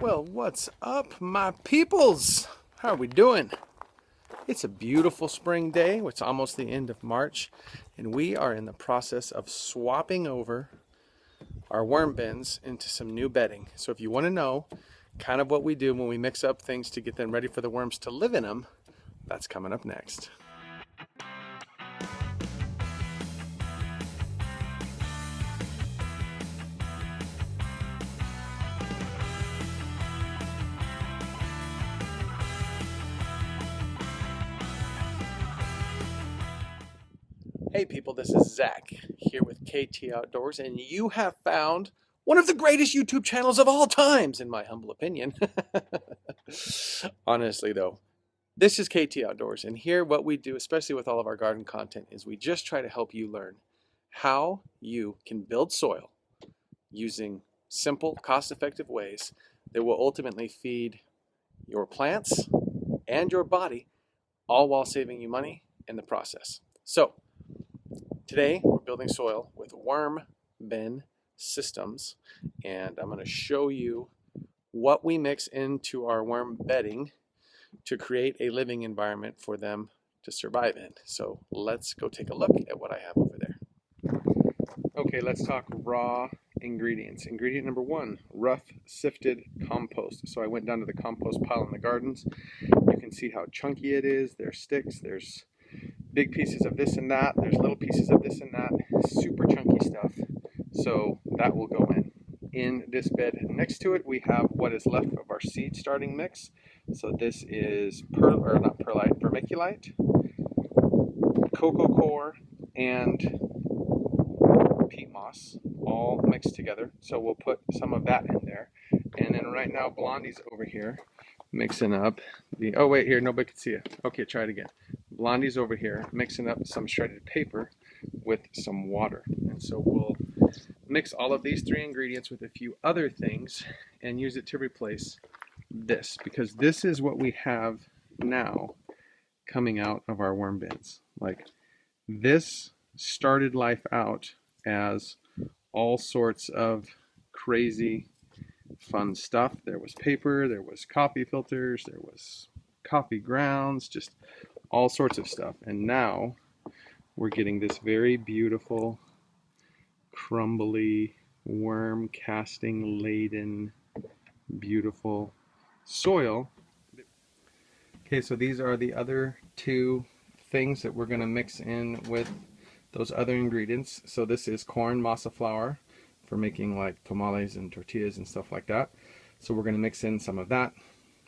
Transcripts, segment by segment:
Well, what's up, my peoples? How are we doing? It's a beautiful spring day. It's almost the end of March, and we are in the process of swapping over our worm bins into some new bedding. So if you want to know kind of what we do when we mix up things to get them ready for the worms to live in them, that's coming up next. Hey people, this is Zach here with KT Outdoors, and you have found one of the greatest YouTube channels of all times, in my humble opinion. Honestly though, this is KT Outdoors, and here what we do, especially with all of our garden content, is we just try to help you learn how you can build soil using simple, cost-effective ways that will ultimately feed your plants and your body, all while saving you money in the process. So, today we're building soil with worm bin systems, and I'm going to show you what we mix into our worm bedding to create a living environment for them to survive in. So let's go take a look at what I have over there. Okay, let's talk raw ingredients. Ingredient number one, rough sifted compost. So I went down to the compost pile in the gardens. You can see how chunky it is. There's sticks, there's big pieces of this and that, there's little pieces of this and that, super chunky stuff. So that will go in this bed. Next to it we have what is left of our seed starting mix. So this is vermiculite, cocoa coir, and peat moss all mixed together. So we'll put some of that in there. And then right now Blondie's over here mixing up the, oh wait, here, nobody can see it. Okay, try it again. Blondie's over here mixing up some shredded paper with some water. And so we'll mix all of these three ingredients with a few other things and use it to replace this, because this is what we have now coming out of our worm bins. Like, this started life out as all sorts of crazy fun stuff. There was paper, there was coffee filters, there was coffee grounds, just all sorts of stuff. And now we're getting this very beautiful, crumbly, worm casting laden, beautiful soil. Okay, so these are the other two things that we're going to mix in with those other ingredients. So this is corn masa flour for making like tamales and tortillas and stuff like that. So we're going to mix in some of that.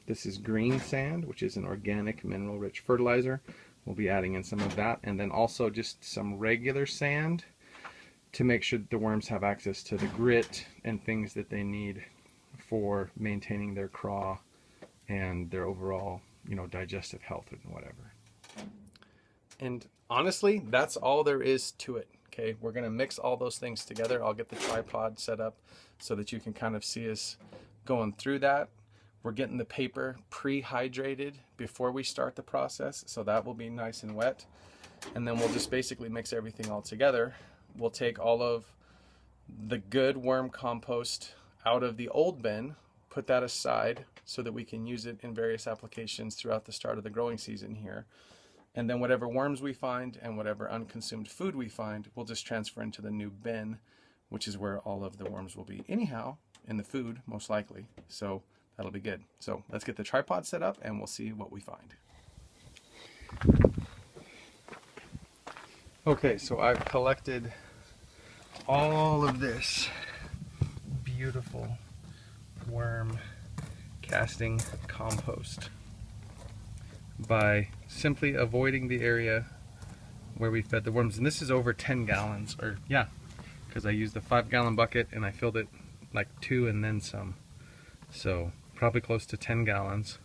This is green sand, which is an organic mineral rich fertilizer. We'll be adding in some of that, and then also just some regular sand to make sure that the worms have access to the grit and things that they need for maintaining their craw and their overall, digestive health and whatever. And honestly, that's all there is to it. Okay, we're gonna mix all those things together. I'll get the tripod set up so that you can kind of see us going through that. We're getting the paper pre-hydrated before we start the process, so that will be nice and wet. And then we'll just basically mix everything all together. We'll take all of the good worm compost out of the old bin, put that aside so that we can use it in various applications throughout the start of the growing season here. And then whatever worms we find and whatever unconsumed food we find, we'll just transfer into the new bin, which is where all of the worms will be anyhow, in the food, most likely. So that'll be good. So let's get the tripod set up and we'll see what we find. Okay, so I've collected all of this beautiful worm casting compost by simply avoiding the area where we fed the worms. And this is over 10 gallons, or yeah, because I used the 5-gallon bucket and I filled it like 2 and then some. So probably close to 10 gallons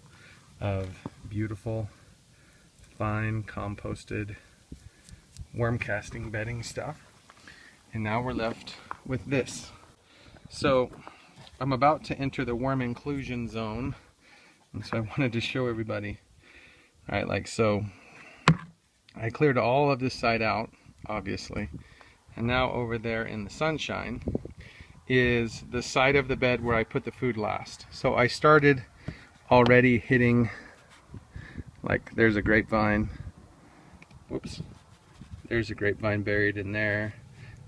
of beautiful, fine composted worm casting bedding stuff. And now we're left with this. So I'm about to enter the worm inclusion zone, and so I wanted to show everybody. Alright, like so, I cleared all of this side out, obviously, and now over there in the sunshine is the side of the bed where I put the food last. So I started already hitting, like there's a grapevine. Whoops. There's a grapevine buried in there.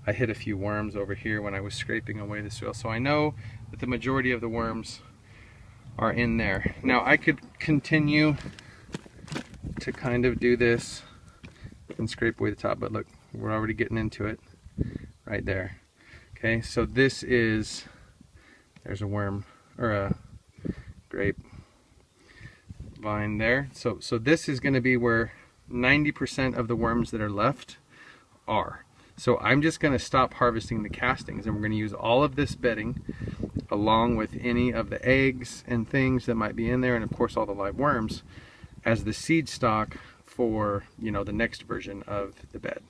I hit a few worms over here when I was scraping away the soil. So I know that the majority of the worms are in there. Now I could continue to kind of do this and scrape away the top, but look, we're already getting into it right there. Okay, so this is, there's a worm or a grape vine there. So this is going to be where 90% of the worms that are left are. So I'm just going to stop harvesting the castings, and we're going to use all of this bedding along with any of the eggs and things that might be in there, and of course all the live worms, as the seed stock for, you know, the next version of the bed.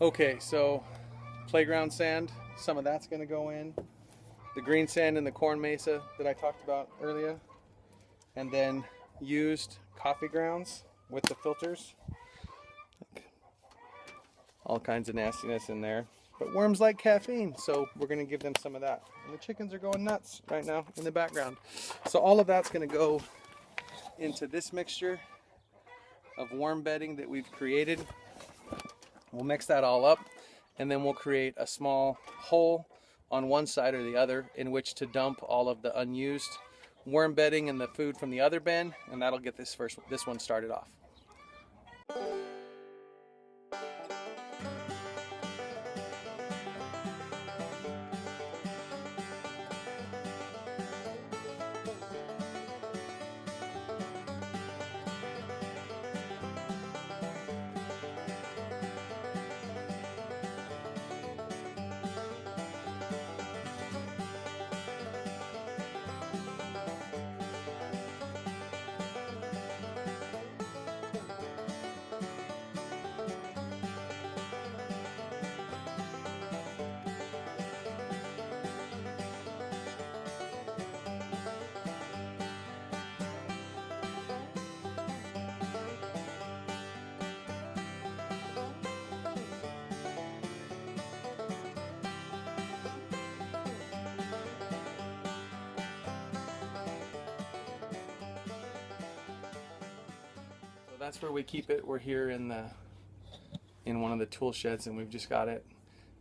Okay, so playground sand, some of that's going to go in. The green sand in the corn mesa that I talked about earlier. And then used coffee grounds with the filters. All kinds of nastiness in there. But worms like caffeine, so we're going to give them some of that. And the chickens are going nuts right now in the background. So all of that's going to go into this mixture of worm bedding that we've created. We'll mix that all up, and then we'll create a small hole on one side or the other in which to dump all of the unused worm bedding and the food from the other bin, and that'll get this one started off. That's where we keep it. We're here in one of the tool sheds, and we've just got it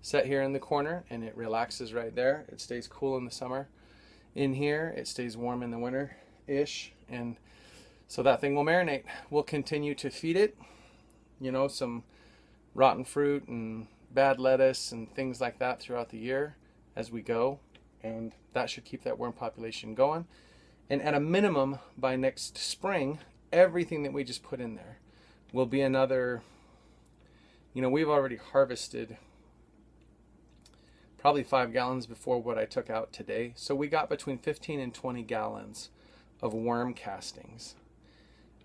set here in the corner, and it relaxes right there. It stays cool in the summer. In here, it stays warm in the winter-ish, and so that thing will marinate. We'll continue to feed it, you know, some rotten fruit and bad lettuce and things like that throughout the year as we go, and that should keep that worm population going. And at a minimum, by next spring, everything that we just put in there will be another, you know, we've already harvested probably 5 gallons before what I took out today. So we got between 15 and 20 gallons of worm castings.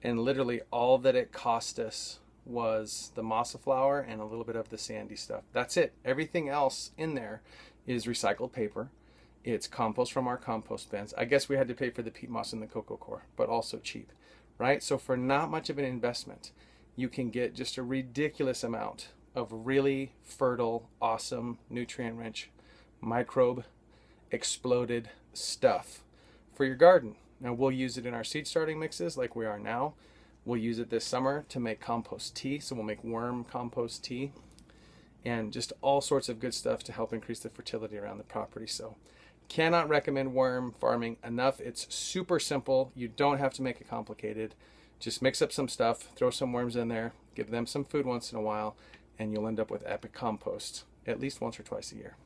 And literally all that it cost us was the masa flour and a little bit of the sandy stuff. That's it. Everything else in there is recycled paper. It's compost from our compost bins. I guess we had to pay for the peat moss and the cocoa coir, but also cheap. Right? So for not much of an investment, you can get just a ridiculous amount of really fertile, awesome, nutrient-rich, microbe exploded stuff for your garden. Now we'll use it in our seed starting mixes like we are now. We'll use it this summer to make compost tea. So we'll make worm compost tea and just all sorts of good stuff to help increase the fertility around the property. So cannot recommend worm farming enough. It's super simple. You don't have to make it complicated. Just mix up some stuff, throw some worms in there, give them some food once in a while, and you'll end up with epic compost at least once or twice a year.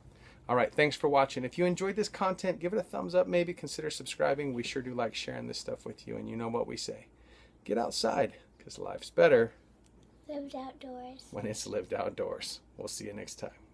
All right, thanks for watching. If you enjoyed this content, give it a thumbs up, maybe consider subscribing. We sure do like sharing this stuff with you, and you know what we say. Get outside, because life's better lived outdoors. when it's lived outdoors. We'll see you next time.